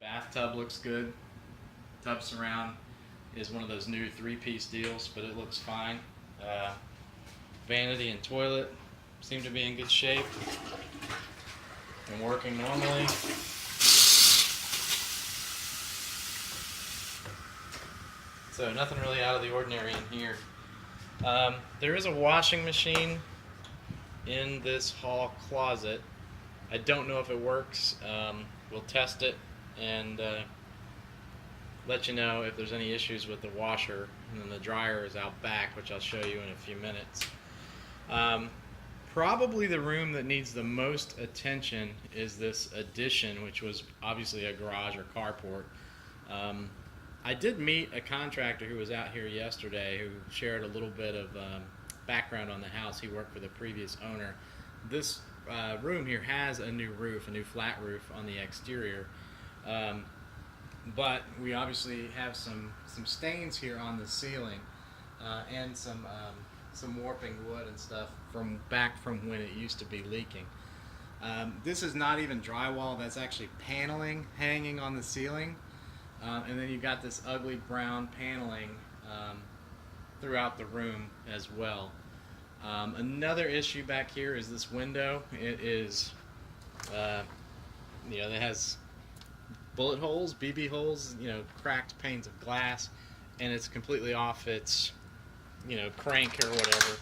Bathtub looks good. Tub surround is one of those new three-piece deals, but it looks fine. Uh, Vanity and toilet seem to be in good shape and working normally. So nothing really out of the ordinary in here. There is a washing machine in this hall closet. I don't know if it works. We'll test it and let you know if there's any issues with the washer. And then the dryer is out back, which I'll show you in a few minutes. Probably the room that needs the most attention is this addition, which was obviously a garage or carport. I did meet a contractor who was out here yesterday who shared a little bit of background on the house. He worked for the previous owner. This room here has a new roof, a new flat roof on the exterior. But we obviously have some stains here on the ceiling and some warping wood and stuff from back from when it used to be leaking. This is not even drywall, that's actually paneling hanging on the ceiling. And then you've got this ugly brown paneling throughout the room as well. Another issue back here is this window. It is, it has bullet holes, BB holes, cracked panes of glass, and it's completely off its, crank or whatever,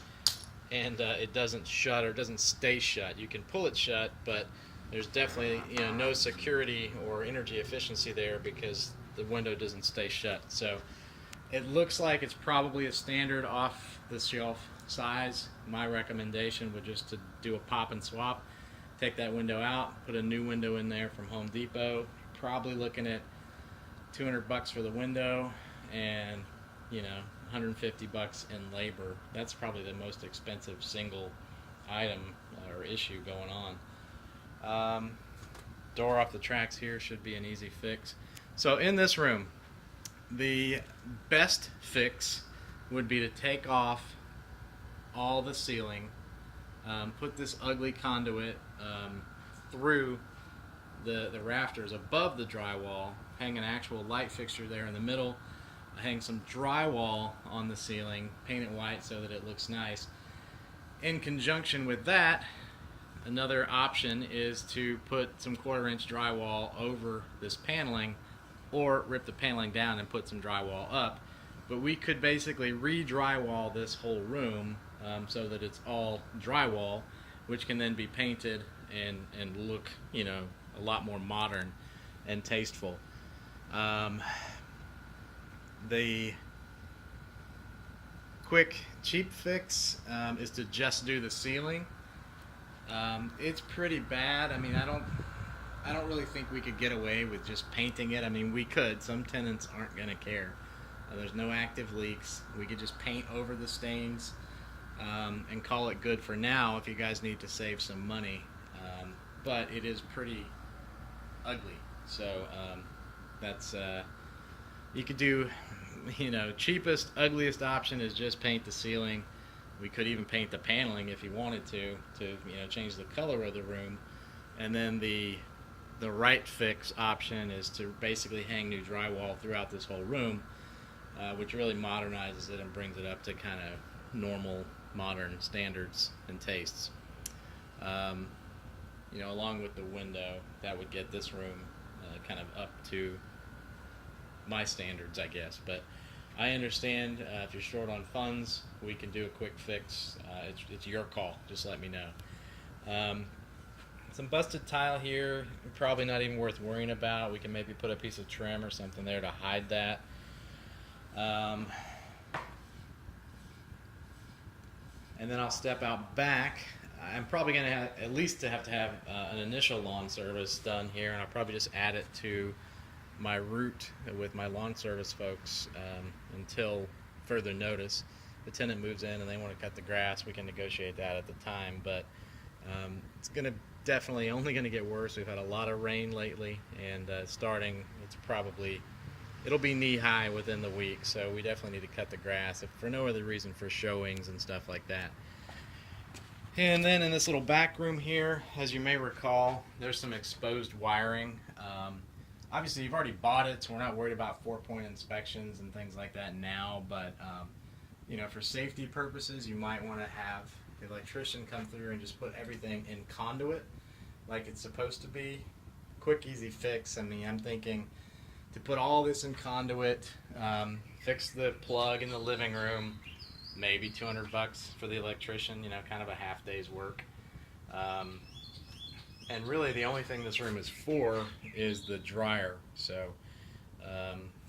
and it doesn't shut or doesn't stay shut. You can pull it shut, but there's definitely, no security or energy efficiency there because the window doesn't stay shut. So it looks like it's probably a standard off-the-shelf size. My recommendation would just to do a pop and swap. Take that window out, put a new window in there from Home Depot. Probably looking at $200 for the window and 150 bucks in labor. That's probably the most expensive single item or issue going on. Door off the tracks here should be an easy fix. So in this room, the best fix would be to take off all the ceiling, put this ugly conduit through the rafters above the drywall, hang an actual light fixture there in the middle, hang some drywall on the ceiling, paint it white so that it looks nice. In conjunction with that, another option is to put some 1/4-inch drywall over this paneling, or rip the paneling down and put some drywall up. But we could basically re-drywall this whole room so that it's all drywall, which can then be painted and look, a lot more modern and tasteful. The quick, cheap fix is to just do the ceiling. It's pretty bad. I mean, I don't really think we could get away with just painting it. I mean, we could. Some tenants aren't going to care. There's no active leaks. We could just paint over the stains and call it good for now if you guys need to save some money. But it is pretty ugly. So that's you could do, cheapest, ugliest option is just paint the ceiling. We could even paint the paneling if you wanted to change the color of the room. And then the right fix option is to basically hang new drywall throughout this whole room, which really modernizes it and brings it up to kind of normal, modern standards and tastes. Along with the window, that would get this room kind of up to my standards, I guess. But I understand if you're short on funds, we can do a quick fix. It's your call. Just let me know. Some busted tile here, probably not even worth worrying about. We can maybe put a piece of trim or something there to hide that. And then I'll step out back. I'm probably going to have at least have to have an initial lawn service done here, and I'll probably just add it to my route with my lawn service folks until further notice. The tenant moves in and they want to cut the grass, we can negotiate that at the time, but it's going to definitely only going to get worse. We've had a lot of rain lately, and it'll be knee-high within the week, so we definitely need to cut the grass, if for no other reason for showings and stuff like that. And then in this little back room here, as you may recall, there's some exposed wiring. Obviously, you've already bought it, so we're not worried about 4-point inspections and things like that now. But you know, for safety purposes, you might want to have the electrician come through and just put everything in conduit like it's supposed to be. Quick, easy fix. I mean, I'm thinking to put all this in conduit, fix the plug in the living room, maybe $200 for the electrician, you know, kind of a half day's work. And really the only thing this room is for is the dryer. So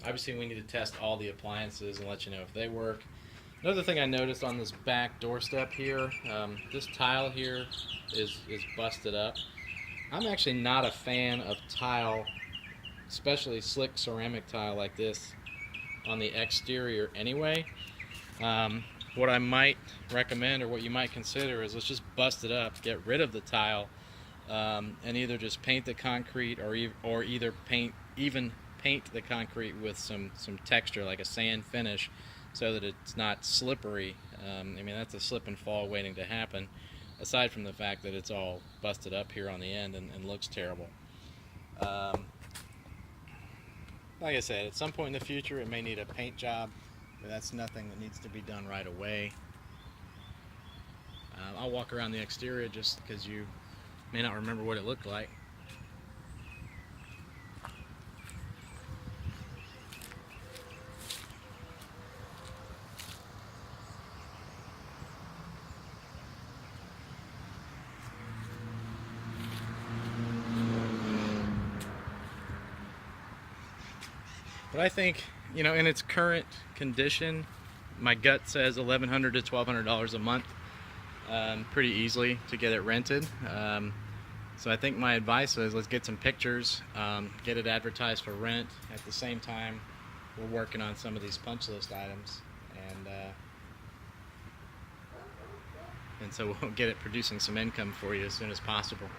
obviously we need to test all the appliances and let you know if they work. Another thing I noticed on this back doorstep here, this tile here is busted up. I'm actually not a fan of tile, especially slick ceramic tile like this on the exterior anyway. What I might recommend, or what you might consider, is let's just bust it up, get rid of the tile, and either just paint the concrete or either paint the concrete with some texture like a sand finish so that it's not slippery. I mean, that's a slip and fall waiting to happen, aside from the fact that it's all busted up here on the end and looks terrible. Like I said, at some point in the future it may need a paint job, but that's nothing that needs to be done right away. I'll walk around the exterior just because you may not remember what it looked like. But I think, you know, in its current condition, my gut says $1,100 to $1,200 a month, pretty easily to get it rented. So I think my advice is let's get some pictures, get it advertised for rent. At the same time, we're working on some of these punch list items, and so we'll get it producing some income for you as soon as possible.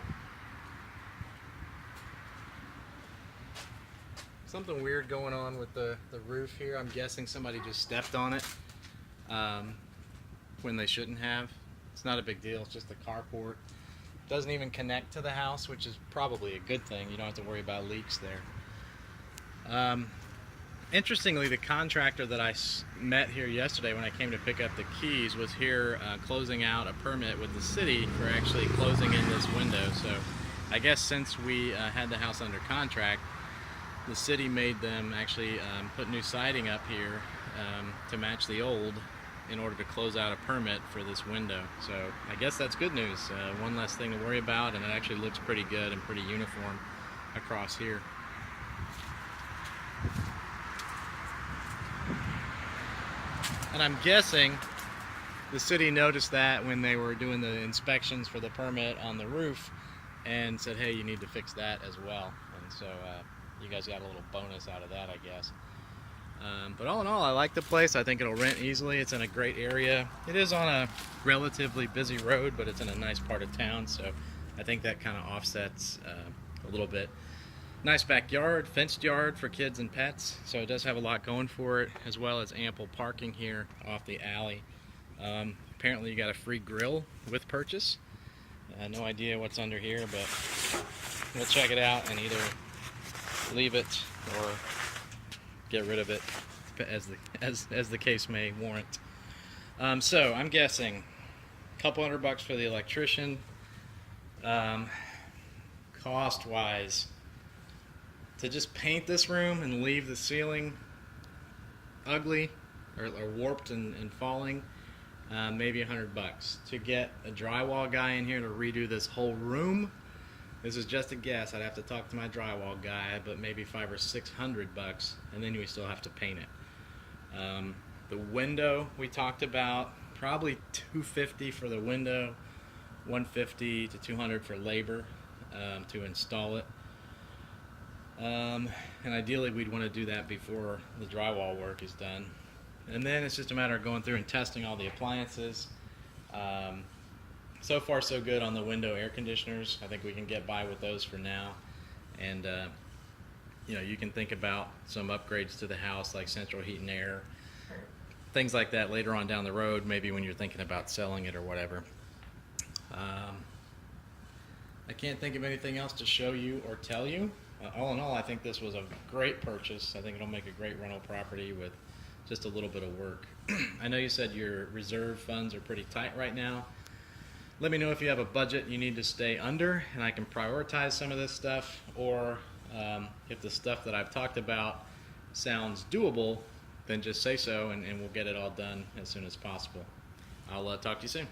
Something weird going on with the roof here. I'm guessing somebody just stepped on it when they shouldn't have. It's not a big deal, it's just the carport. Doesn't even connect to the house, which is probably a good thing. You don't have to worry about leaks there. Interestingly, the contractor that I met here yesterday when I came to pick up the keys was here closing out a permit with the city for actually closing in this window. So I guess since we had the house under contract, the city made them actually put new siding up here to match the old in order to close out a permit for this window. So I guess that's good news. One less thing to worry about, and it actually looks pretty good and pretty uniform across here. And I'm guessing the city noticed that when they were doing the inspections for the permit on the roof and said, hey, you need to fix that as well. And so you guys got a little bonus out of that, I guess. But all in all, I like the place. I think it'll rent easily. It's in a great area. It is on a relatively busy road, but it's in a nice part of town, so I think that kind of offsets a little bit. Nice backyard, fenced yard for kids and pets, so it does have a lot going for it, as well as ample parking here off the alley. Apparently you got a free grill with purchase. No idea what's under here, but we'll check it out and either leave it or get rid of it as the case may warrant. So I'm guessing a couple $100 for the electrician. Cost wise, to just paint this room and leave the ceiling ugly or warped and falling, maybe $100. To get a drywall guy in here to redo this whole room, this is just a guess, I'd have to talk to my drywall guy, but maybe $500 or $600, and then we still have to paint it. The window we talked about, probably $250 for the window, $150 to $200 for labor to install it. And ideally we'd want to do that before the drywall work is done. And then it's just a matter of going through and testing all the appliances. So far so good on the window air conditioners. I think we can get by with those for now. And you know, you can think about some upgrades to the house like central heat and air, things like that later on down the road, maybe when you're thinking about selling it or whatever. I can't think of anything else to show you or tell you. All in all, I think this was a great purchase. I think it'll make a great rental property with just a little bit of work. I know you said your reserve funds are pretty tight right now. Let me know if you have a budget you need to stay under, and I can prioritize some of this stuff, or if the stuff that I've talked about sounds doable, then just say so, and we'll get it all done as soon as possible. I'll talk to you soon.